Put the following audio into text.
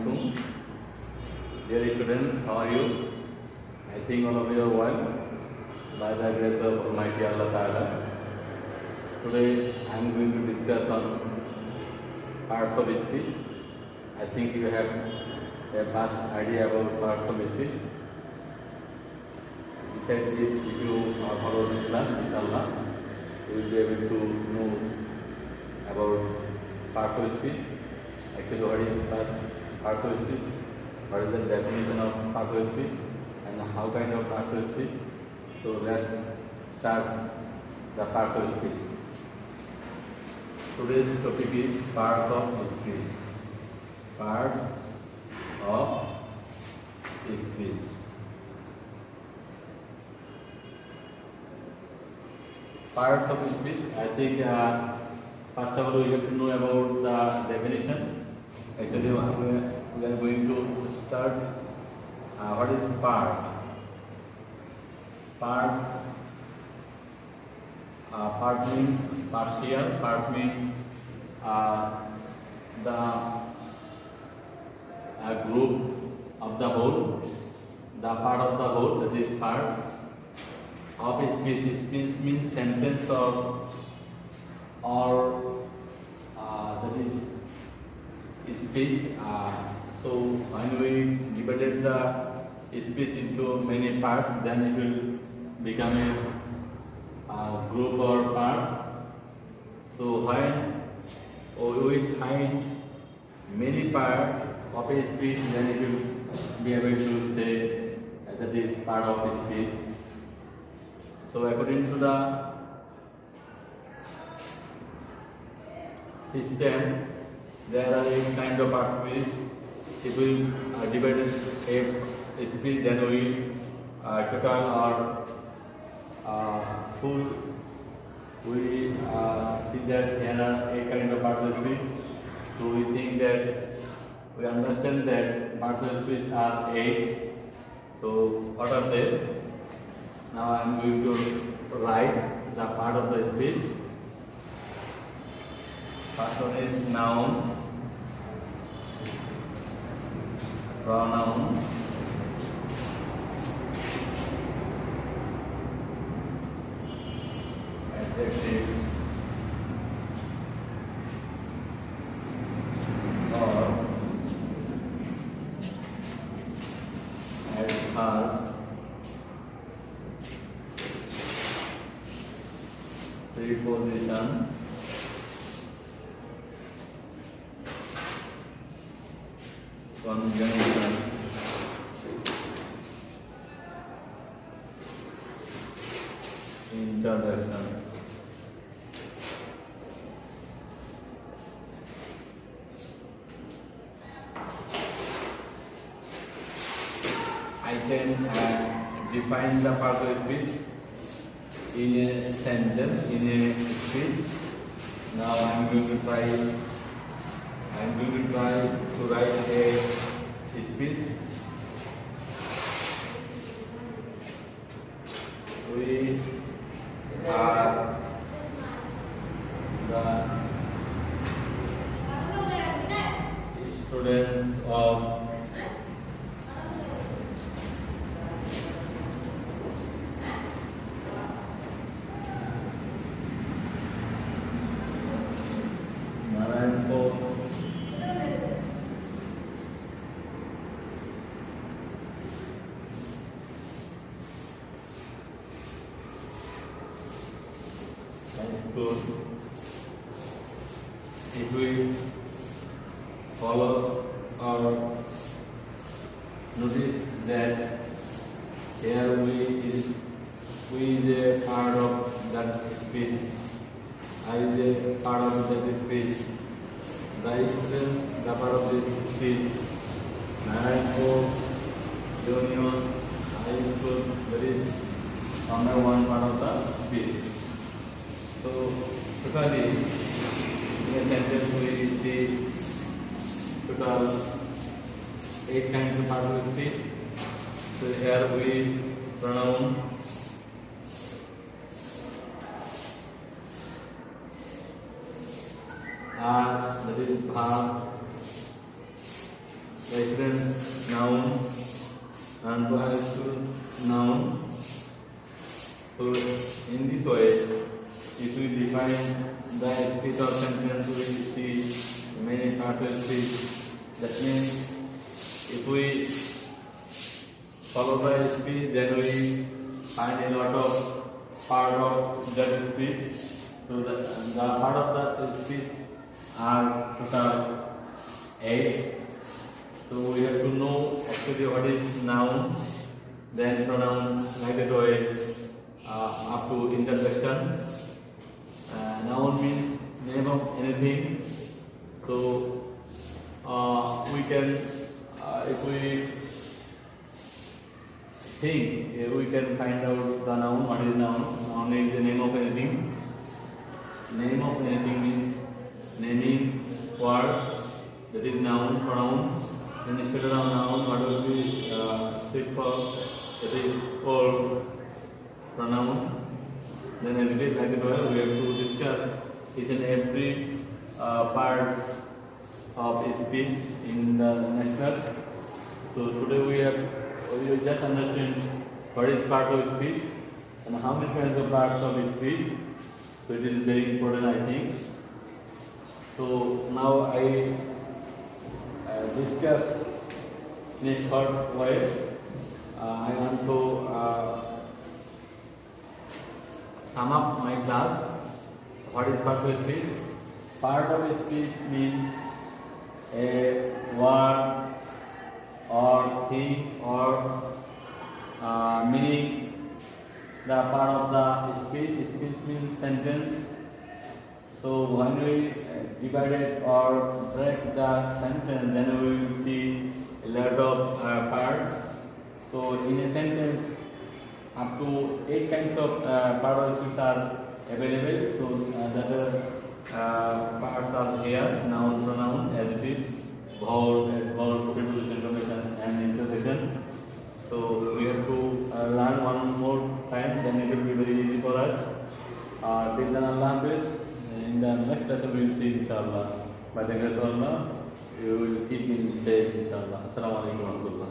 Assalamualaikum. Dear students, how are you? I think all of you are well by the grace of Almighty Allah Ta'ala. Today I am going to discuss on parts of speech. I think you have a vast idea about parts of speech. Besides this, if you follow this plan, inshallah, you will be able to know about parts of speech. Actually, what is parts of speech? What is the definition of parts of speech? And how kind of parts of speech? So let's start the parts of speech. Today's topic is parts of speech. Parts of speech. Parts of speech. I think first of all we have to know about the definition. Actually, we are going to start. What is part? Part means partial. Part means the group of the whole. The part of the whole, that is part of speech. Speech means sentence or that is speech. So when we divided the speech into many parts, then it will become a group or part. So when we find many parts of a speech, then it will be able to say that is part of a speech. So according to the system, there are 8 kinds of parts of speech. If we divide a speech, then we total or full. We see that there are 8 kinds of parts of speech. So we think that we understand that parts of speech are 8. So what are they? Now I am going to write the part of the speech. First one is noun, pronoun, adjective, or adverb, preposition, conjunction, introduction. I can define the part of speech in a sentence, in a speech. Now I am going to try to write a speech. We are the students of Narayanpur High School. If we follow or notice that here we is a part of that speech. I is a part of that speech. The student, the part of this speech. Narayanpur Junior High School, that is under one part of the speech. So totally in a sentence we see total 8 kinds of part of speech. So here we pronoun, that is verb, resident noun and possessive noun. So in this way, if we define the speech or sentence, we see many parts of speech. That means if we follow the speech, then we find a lot of part of that speech. So the part of the speech are total 8. So we have to know actually what is noun, then pronoun, like that way up to interjection. Noun means name of anything. So we can, if we think, we can find out the noun. What is noun? Noun is the name of anything. Name of anything means naming word. That is noun, pronoun. Then instead of noun, what will be sit for? That is called pronoun. Then as it is like it was, we have to discuss each and every part of speech in the next class. So today we will just understand what is part of speech and how many kinds of parts of speech. So it is very important, I think. So now I discuss in a short way. I want to sum up my class. What is part of speech? Part of speech means a word or thing or meaning. The part of the speech. Speech means sentence. So when we divide it or break the sentence, then we will see a lot of parts. So in a sentence, up to 8 kinds of part of speech are available. So that parts are here: noun, pronoun, adjective, vowel, preposition, conjunction, and interjection. So we have to learn one more time, then it will be very easy for us. Till then, Allah Hafiz. In the next lesson, we will see, inshallah. By the grace of Allah, we will keep in safe, inshallah. Assalamu alaikum wa rahmatullah.